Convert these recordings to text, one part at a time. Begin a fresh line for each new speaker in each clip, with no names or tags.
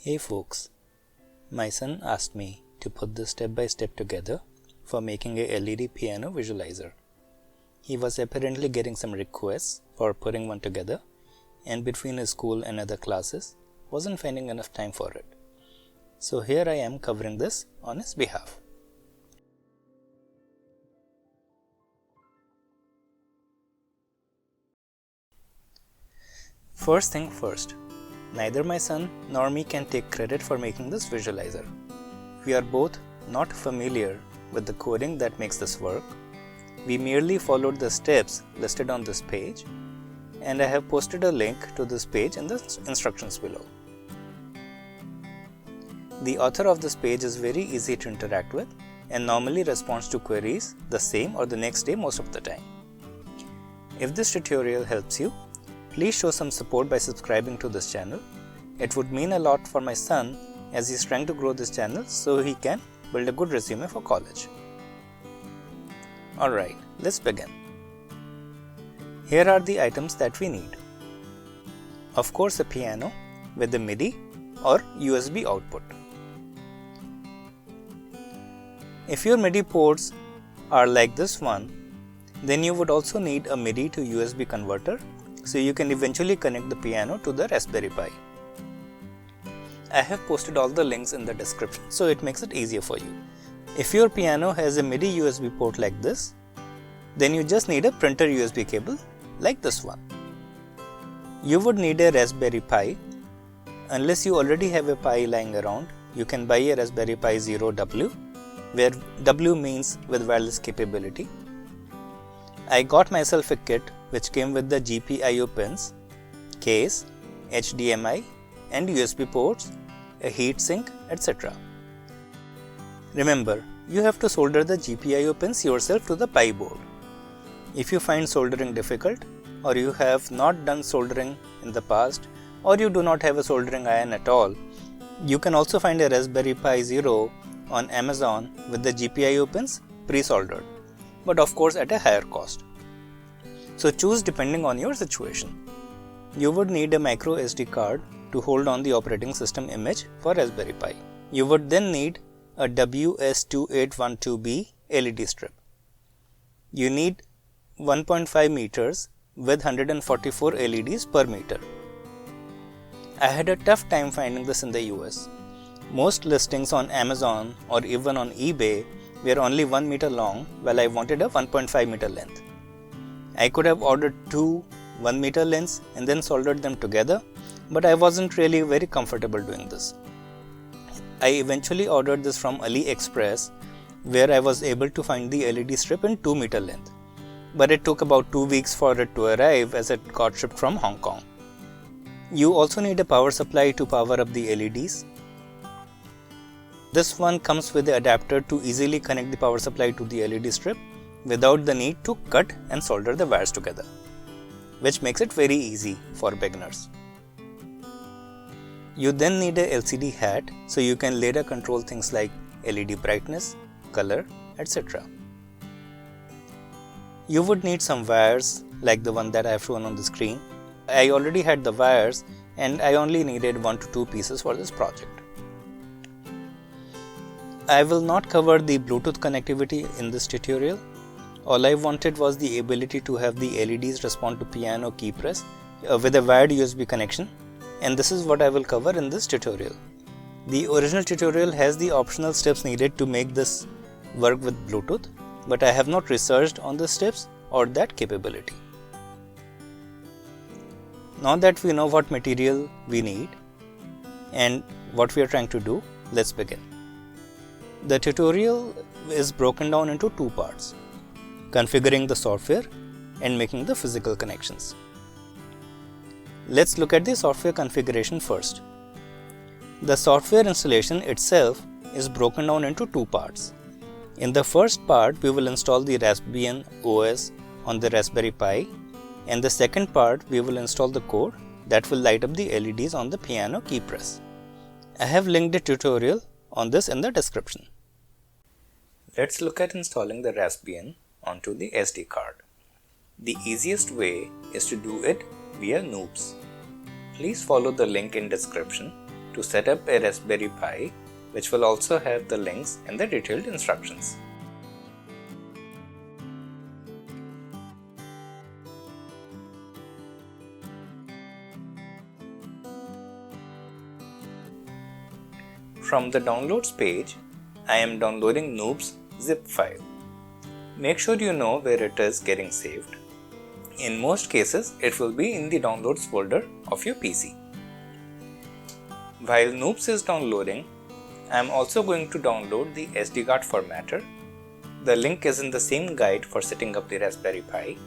Hey folks, my son asked me to put this step by step together for making a LED piano visualizer. He was apparently getting some requests for putting one together, and between his school and other classes wasn't finding enough time for it. So here I am covering this on his behalf. First thing first, neither my son nor me can take credit for making this visualizer. We are both not familiar with the coding that makes this work. We merely followed the steps listed on this page, and I have posted a link to this page in the instructions below. The author of this page is very easy to interact with and normally responds to queries the same or the next day most of the time. If this tutorial helps you, please show some support by subscribing to this channel. It would mean a lot for my son as he is trying to grow this channel so he can build a good resume for college. Alright, let's begin. Here are the items that we need. Of course, a piano with a MIDI or USB output. If your MIDI ports are like this one, then you would also need a MIDI to USB converter so you can eventually connect the piano to the Raspberry Pi. I have posted all the links in the description so it makes it easier for you. If your piano has a MIDI USB port like this, then you just need a printer USB cable like this one. You would need a Raspberry Pi. Unless you already have a Pi lying around, you can buy a Raspberry Pi Zero W, where W means with wireless capability. I got myself a kit which came with the GPIO pins, case, HDMI and USB ports, a heatsink, etc. Remember, you have to solder the GPIO pins yourself to the Pi board. If you find soldering difficult, or you have not done soldering in the past, or you do not have a soldering iron at all, you can also find a Raspberry Pi Zero on Amazon with the GPIO pins pre-soldered, but of course at a higher cost. So choose depending on your situation. You would need a micro SD card to hold on the operating system image for Raspberry Pi. You would then need a WS2812B LED strip. You need 1.5 meters with 144 LEDs per meter. I had a tough time finding this in the US. Most listings on Amazon or even on eBay were only 1 meter long, while I wanted a 1.5 meter length. I could have ordered two 1 meter lengths and then soldered them together, but I wasn't really very comfortable doing this. I eventually ordered this from AliExpress, where I was able to find the LED strip in 2 meter length, but it took about 2 weeks for it to arrive as it got shipped from Hong Kong. You also need a power supply to power up the LEDs. This one comes with the adapter to easily connect the power supply to the LED strip without the need to cut and solder the wires together, which makes it very easy for beginners. You then need a LCD hat so you can later control things like LED brightness, color, etc. You would need some wires like the one that I have shown on the screen. I already had the wires and I only needed 1 to 2 pieces for this project. I will not cover the Bluetooth connectivity in this tutorial. All I wanted was the ability to have the LEDs respond to piano key press with a wired USB connection, and this is what I will cover in this tutorial. The original tutorial has the optional steps needed to make this work with Bluetooth, but I have not researched on the steps or that capability. Now that we know what material we need and what we are trying to do, let's begin. The tutorial is broken down into 2 parts: configuring the software and making the physical connections. Let's look at the software configuration first. The software installation itself is broken down into 2 parts. In the first part, we will install the Raspbian OS on the Raspberry Pi, and the second part, we will install the code that will light up the LEDs on the piano key press. I have linked a tutorial on this in the description. Let's look at installing the Raspbian onto the SD card. The easiest way is to do it via noobs. Please follow the link in description to set up a Raspberry Pi, which will also have the links and the detailed instructions. From the downloads page, I am downloading Noob's zip file. Make sure you know where it is getting saved. In most cases, it will be in the downloads folder of your PC. While Noobs is downloading, I am also going to download the SD card formatter. The link is in the same guide for setting up the Raspberry Pi.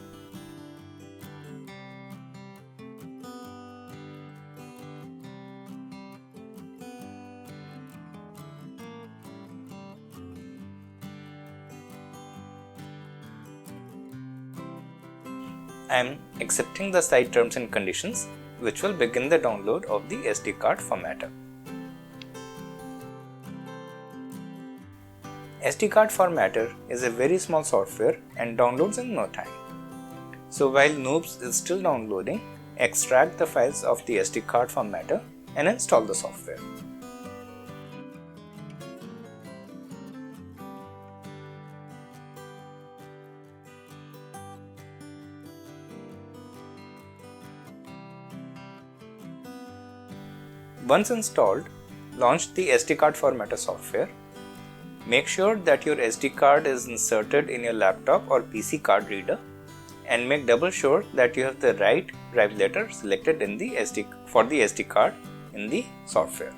I am accepting the site terms and conditions, which will begin the download of the SD card formatter. SD card formatter is a very small software and downloads in no time. So while Noobs is still downloading, extract the files of the SD card formatter and install the software. Once installed, launch the SD card formatter software. Make sure that your SD card is inserted in your laptop or PC card reader, and make double sure that you have the right drive letter selected in the SD card in the software.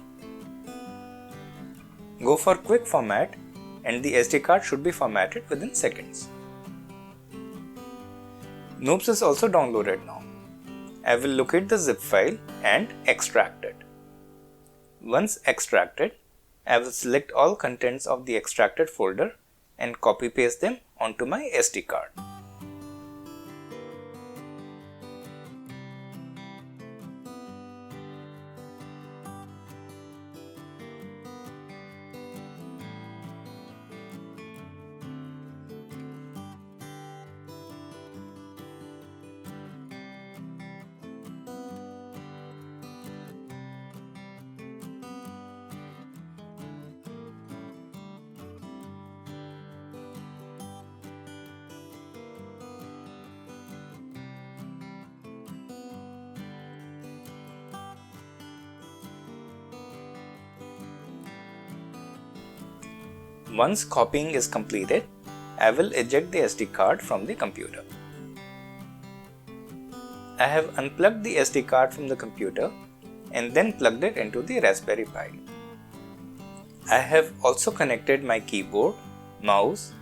Go for quick format and the SD card should be formatted within seconds. Noobs is also downloaded now. I will locate the zip file and extract it. Once extracted, I will select all contents of the extracted folder and copy paste them onto my SD card. Once copying is completed, I will eject the SD card from the computer. I have unplugged the SD card from the computer and then plugged it into the Raspberry Pi. I have also connected my keyboard, mouse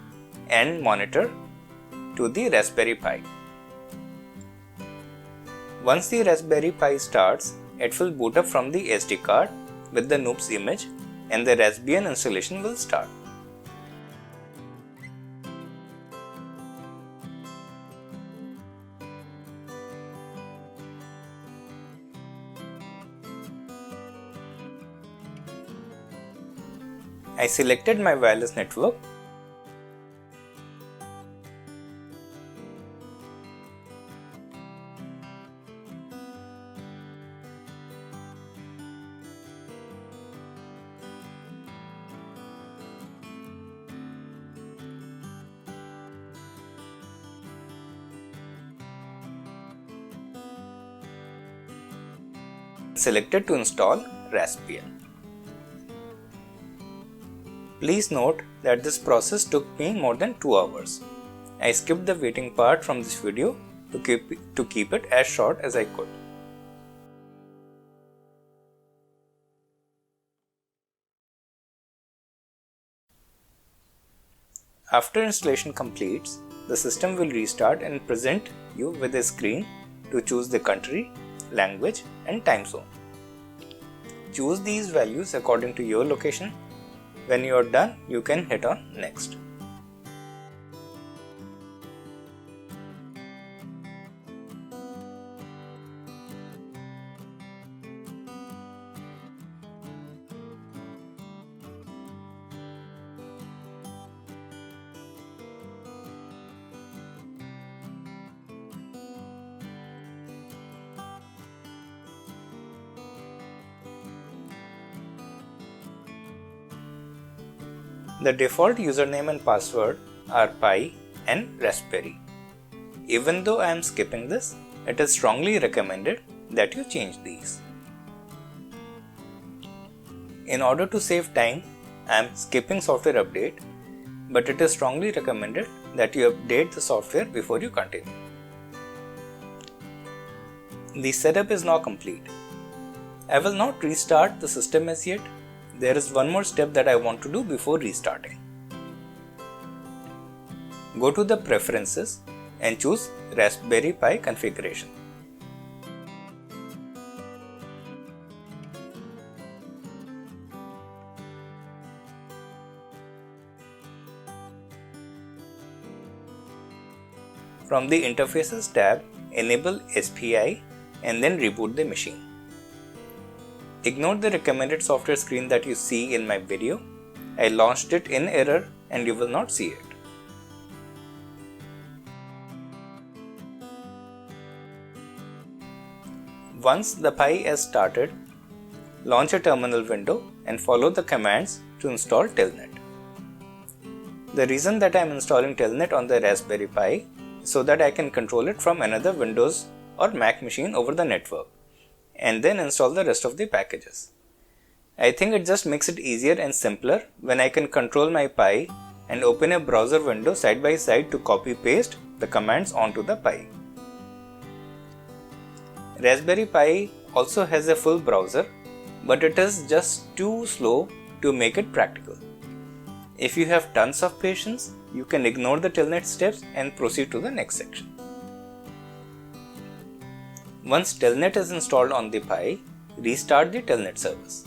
and monitor to the Raspberry Pi. Once the Raspberry Pi starts, it will boot up from the SD card with the Noobs image and the Raspbian installation will start. I selected my wireless network . Selected to install Raspbian. Please note that this process took me more than 2 hours. I skipped the waiting part from this video to keep it as short as I could. After installation completes, the system will restart and present you with a screen to choose the country, language and time zone. Choose these values according to your location. When you are done, you can hit on next. The default username and password are Pi and Raspberry. Even though I am skipping this, it is strongly recommended that you change these. In order to save time, I am skipping software update, but it is strongly recommended that you update the software before you continue. The setup is now complete. I will not restart the system as yet. There is one more step that I want to do before restarting. Go to the Preferences and choose Raspberry Pi configuration. From the Interfaces tab, enable SPI and then reboot the machine. Ignore the recommended software screen that you see in my video. I launched it in error and you will not see it. Once the Pi has started, launch a terminal window and follow the commands to install Telnet. The reason that I am installing Telnet on the Raspberry Pi is so that I can control it from another Windows or Mac machine over the network and then install the rest of the packages. I think it just makes it easier and simpler when I can control my Pi and open a browser window side by side to copy paste the commands onto the Pi. Raspberry Pi also has a full browser, but it is just too slow to make it practical. If you have tons of patience, you can ignore the Telnet steps and proceed to the next section. Once Telnet is installed on the Pi, restart the Telnet service.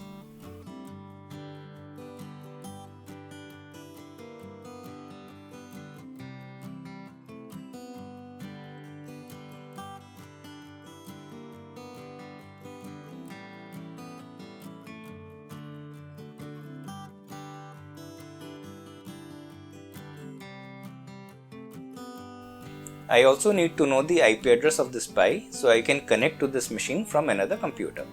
I also need to know the IP address of this Pi so I can connect to this machine from another computer.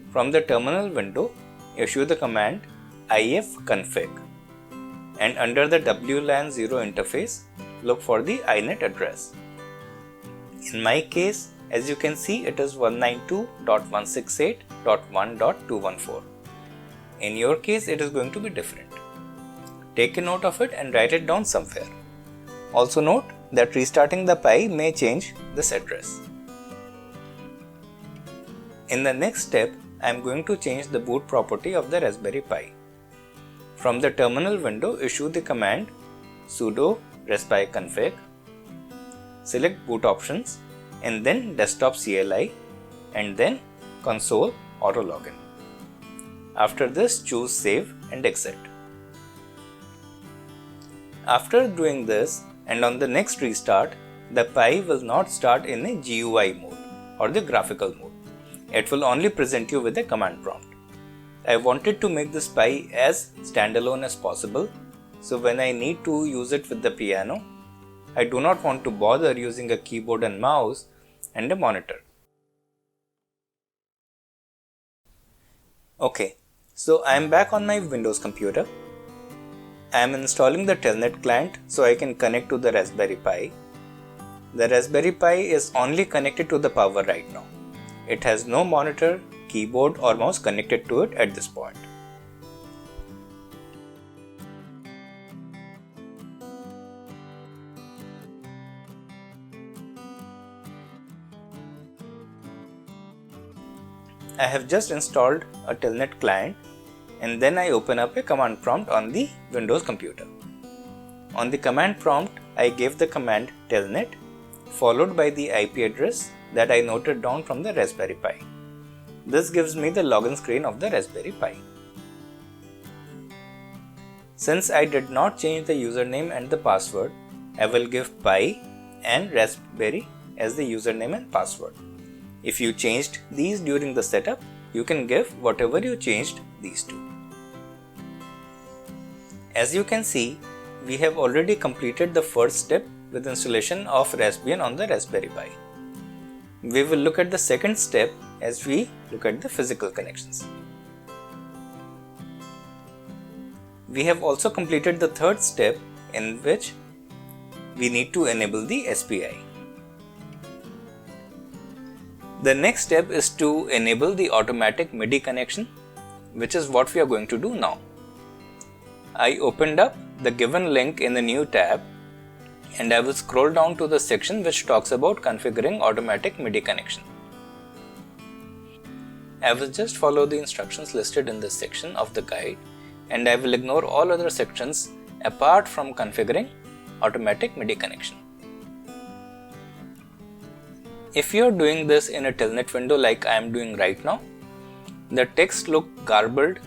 From the terminal window, issue the command ifconfig and under the WLAN 0 interface, look for the inet address. In my case, as you can see, it is 192.168.1.214. In your case, it is going to be different. Take a note of it and write it down somewhere. Also note that restarting the Pi may change this address. In the next step, I am going to change the boot property of the Raspberry Pi. From the terminal window, issue the command sudo respi-config, select boot options and then desktop CLI and then console auto login. After this, choose save and exit. After doing this, and on the next restart, the Pi will not start in a GUI mode or the graphical mode. It will only present you with a command prompt. I wanted to make this Pi as standalone as possible, so when I need to use it with the piano, I do not want to bother using a keyboard and mouse and a monitor. Okay, so I am back on my Windows computer. I am installing the Telnet client so I can connect to the Raspberry Pi. The Raspberry Pi is only connected to the power right now. It has no monitor, keyboard or mouse connected to it at this point. I have just installed a Telnet client and then I open up a command prompt on the Windows computer. On the command prompt, I gave the command telnet followed by the IP address that I noted down from the Raspberry Pi. This gives me the login screen of the Raspberry Pi. Since I did not change the username and the password, I will give Pi and Raspberry as the username and password. If you changed these during the setup, you can give whatever you changed these to. As you can see, we have already completed the first step with installation of Raspbian on the Raspberry Pi. We will look at the second step as we look at the physical connections. We have also completed the third step, in which we need to enable the SPI. The next step is to enable the automatic MIDI connection, which is what we are going to do now. I opened up the given link in the new tab and I will scroll down to the section which talks about configuring automatic MIDI connection. I will just follow the instructions listed in this section of the guide and I will ignore all other sections apart from configuring automatic MIDI connection. If you are doing this in a telnet window like I am doing right now, the text looks garbled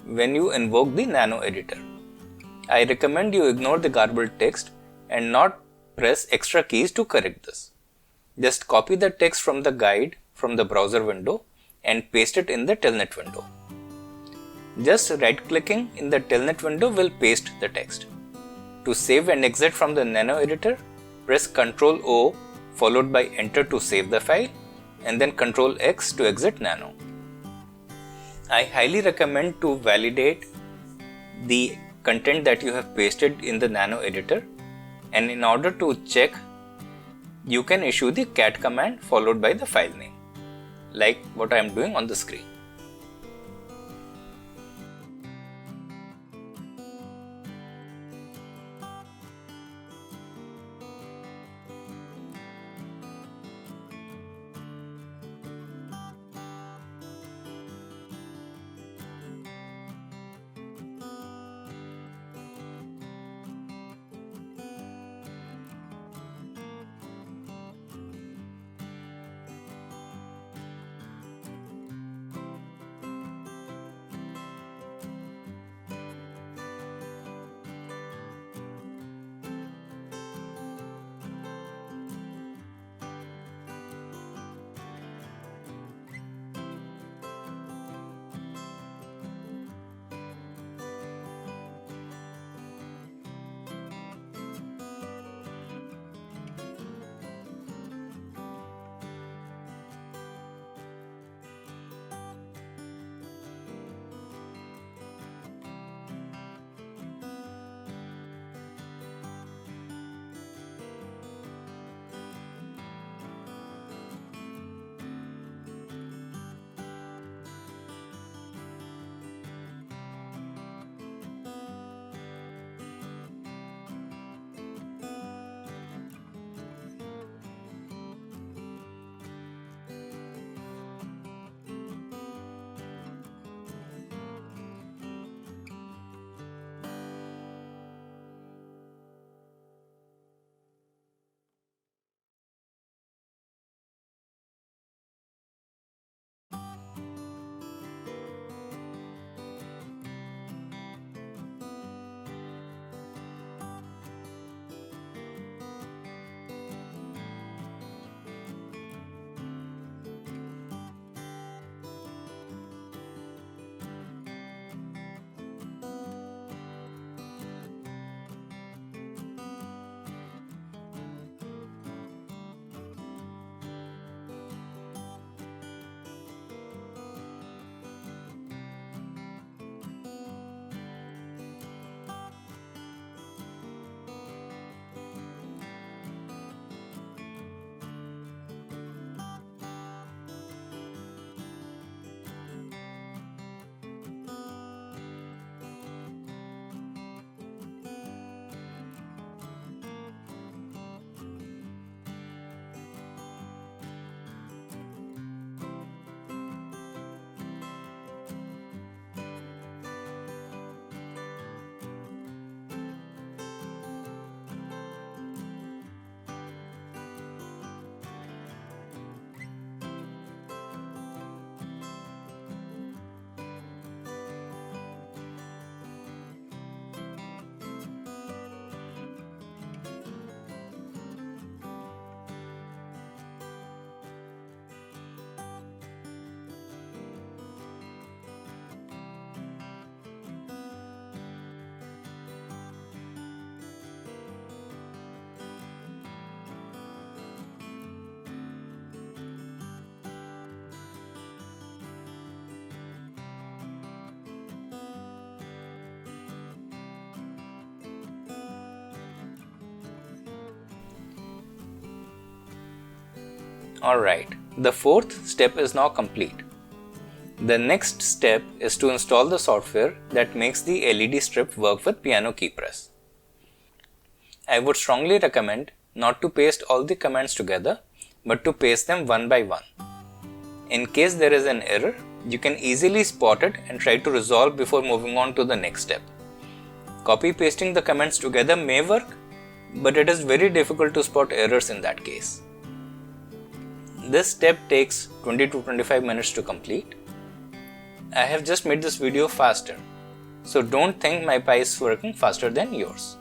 when you invoke the nano editor. I recommend you ignore the garbled text and not press extra keys to correct this. Just copy the text from the guide from the browser window and paste it in the telnet window. Just right clicking in the telnet window will paste the text. To save and exit from the nano editor, press Ctrl O followed by enter to save the file and then Ctrl X to exit nano. I highly recommend to validate the content that you have pasted in the nano editor, and in order to check, you can issue the cat command followed by the file name, like what I am doing on the screen. Alright, the fourth step is now complete. The next step is to install the software that makes the LED strip work with piano key press. I would strongly recommend not to paste all the commands together, but to paste them one by one. In case there is an error, you can easily spot it and try to resolve before moving on to the next step. Copy pasting the commands together may work, but it is very difficult to spot errors in that case. This step takes 20 to 25 minutes to complete. I have just made this video faster, so don't think my Pi is working faster than yours.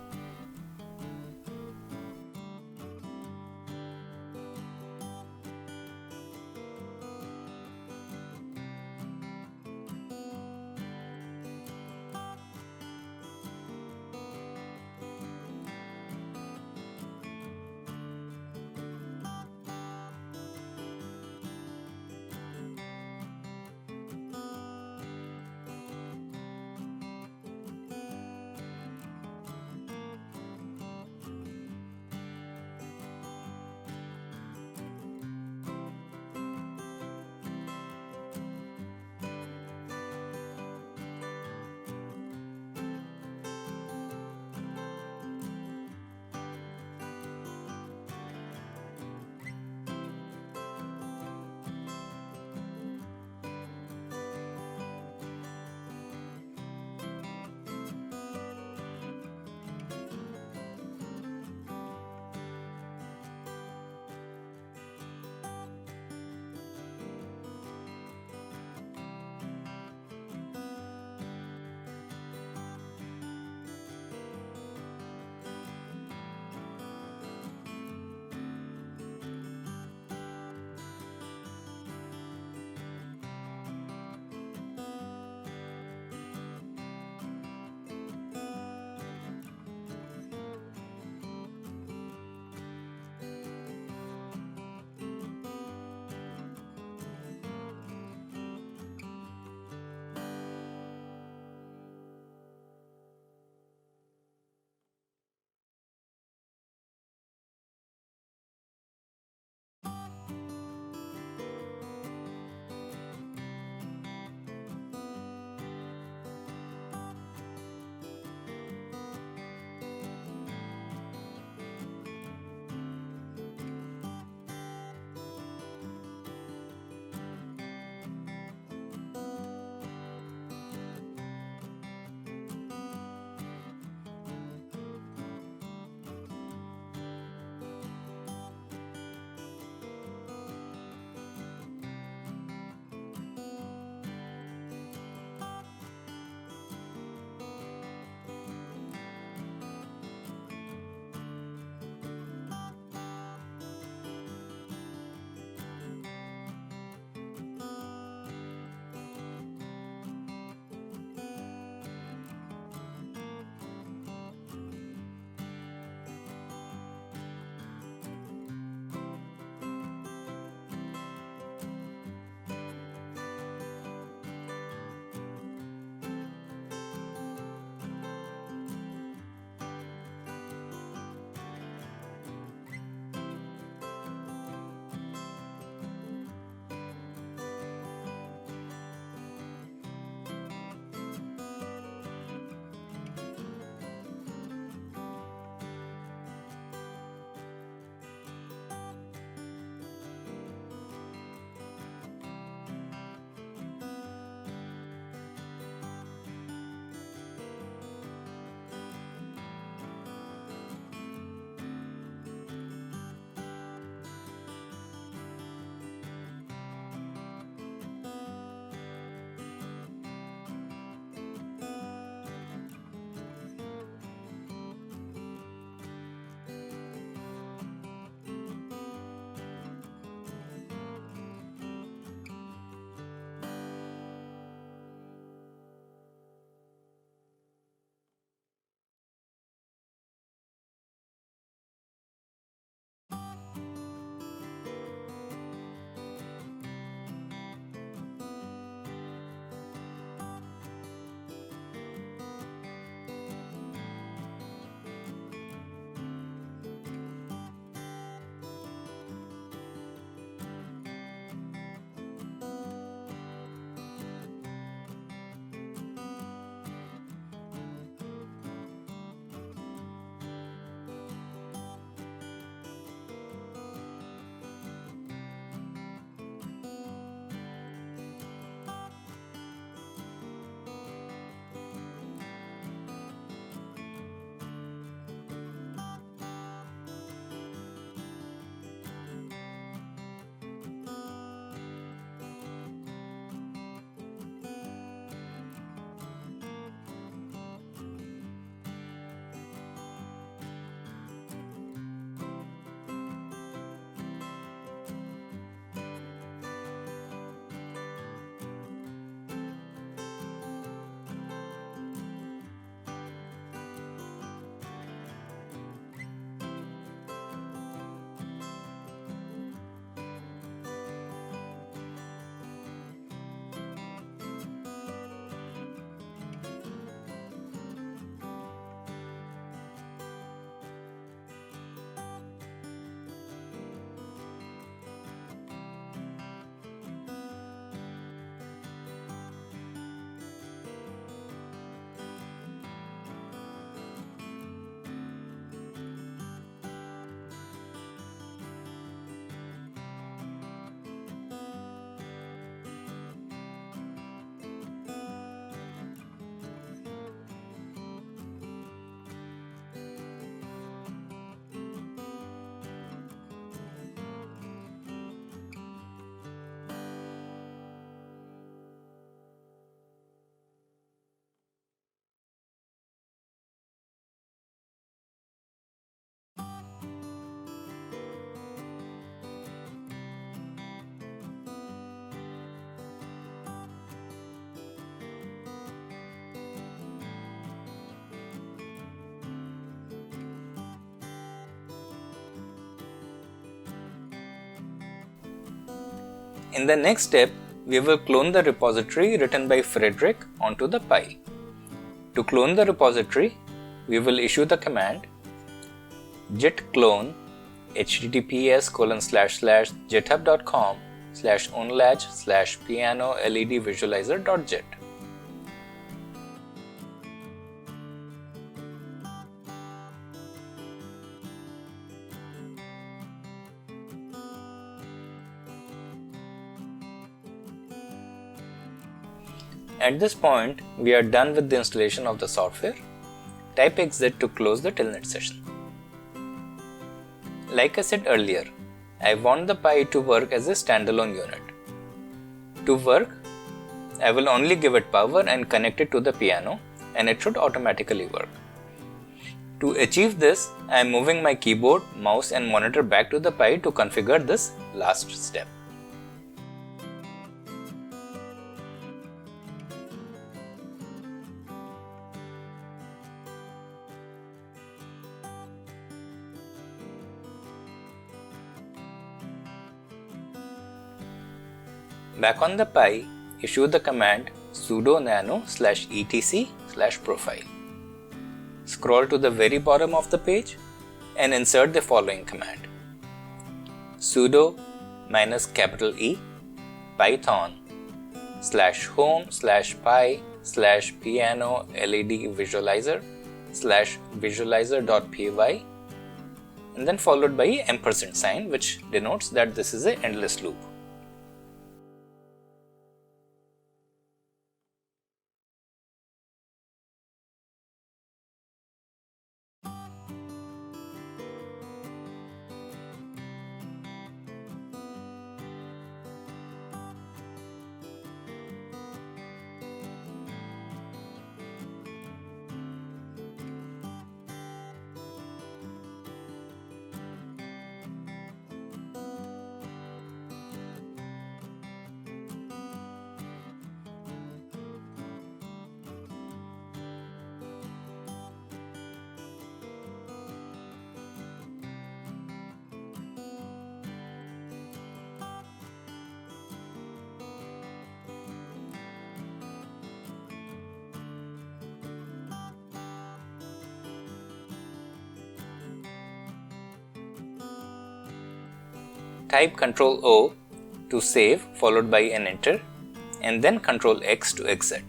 In the next step, we will clone the repository written by Frederick onto the Pi. To clone the repository, we will issue the command git clone https://github.com/onlaj/piano-led-visualizer.jet. At this point, we are done with the installation of the software. Type exit to close the telnet session. Like I said earlier, I want the Pi to work as a standalone unit. To work, I will only give it power and connect it to the piano, and it should automatically work. To achieve this, I am moving my keyboard, mouse and monitor back to the Pi to configure this last step. Back on the Pi, issue the command sudo nano/etc/profile. Scroll to the very bottom of the page and insert the following command: sudo -E python/home/pi/piano-led-visualizer/visualizer.py, and then followed by an ampersand sign, which denotes that this is an endless loop. Type Ctrl O to save, followed by an enter, and then Ctrl X to exit.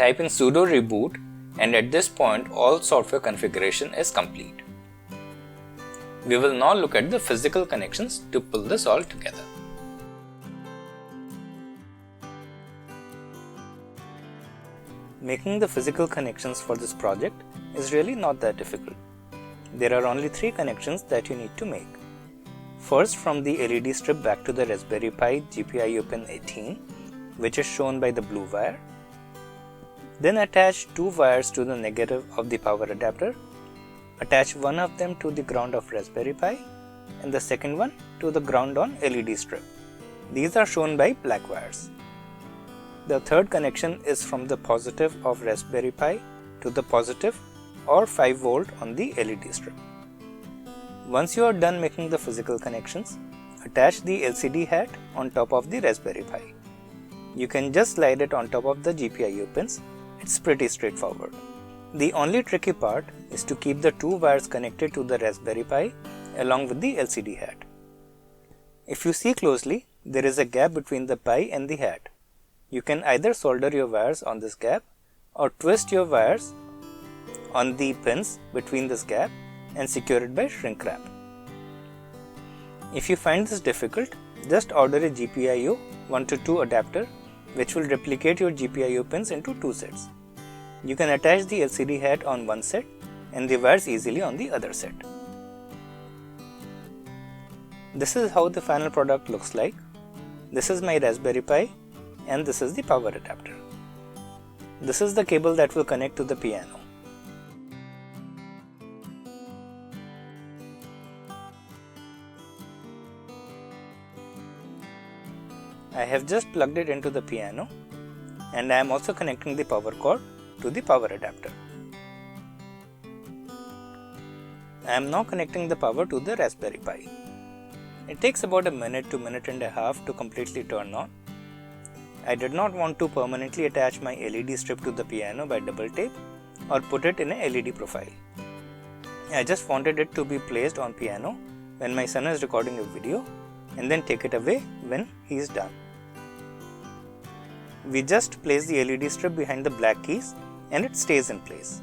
Type in sudo reboot, and at this point all software configuration is complete. We will now look at the physical connections to pull this all together. Making the physical connections for this project is really not that difficult. There are only 3 connections that you need to make. First, from the LED strip back to the Raspberry Pi GPIO pin 18, which is shown by the blue wire. Then attach 2 wires to the negative of the power adapter. Attach one of them to the ground of Raspberry Pi and the second one to the ground on LED strip. These are shown by black wires. The third connection is from the positive of Raspberry Pi to the positive or 5 volt on the LED strip. Once you are done making the physical connections, attach the LCD hat on top of the Raspberry Pi. You can just slide it on top of the GPIO pins. It's pretty straightforward. The only tricky part is to keep the 2 wires connected to the Raspberry Pi along with the LCD hat. If you see closely, there is a gap between the Pi and the hat. You can either solder your wires on this gap or twist your wires on the pins between this gap and secure it by shrink wrap. If you find this difficult, just order a GPIO 1:2 adapter which will replicate your GPIO pins into 2 sets. You can attach the LCD hat on one set and the wires easily on the other set. This is how the final product looks like. This is my Raspberry Pi and this is the power adapter. This is the cable that will connect to the piano. I have just plugged it into the piano and I am also connecting the power cord to the power adapter. I am now connecting the power to the Raspberry Pi. It takes about a minute to minute and a half to completely turn on. I did not want to permanently attach my LED strip to the piano by double tape or put it in a LED profile. I just wanted it to be placed on piano when my son is recording a video and then take it away when he is done. We just place the LED strip behind the black keys and it stays in place.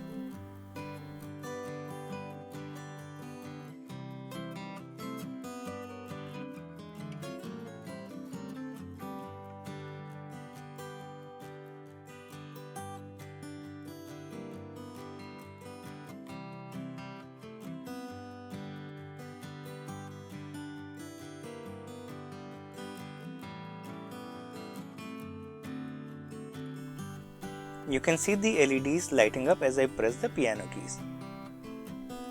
You can see the LEDs lighting up as I press the piano keys.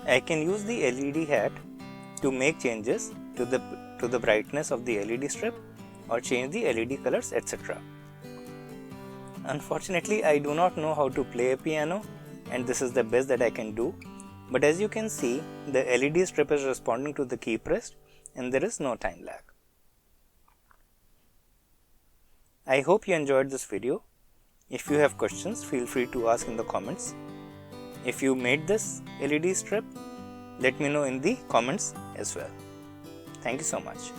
I can use the LED hat to make changes to the brightness of the LED strip or change the LED colors, etc. Unfortunately, I do not know how to play a piano and this is the best that I can do, but as you can see, the LED strip is responding to the key pressed and there is no time lag. I hope you enjoyed this video. If you have questions, feel free to ask in the comments. If you made this LED strip, let me know in the comments as well. Thank you so much.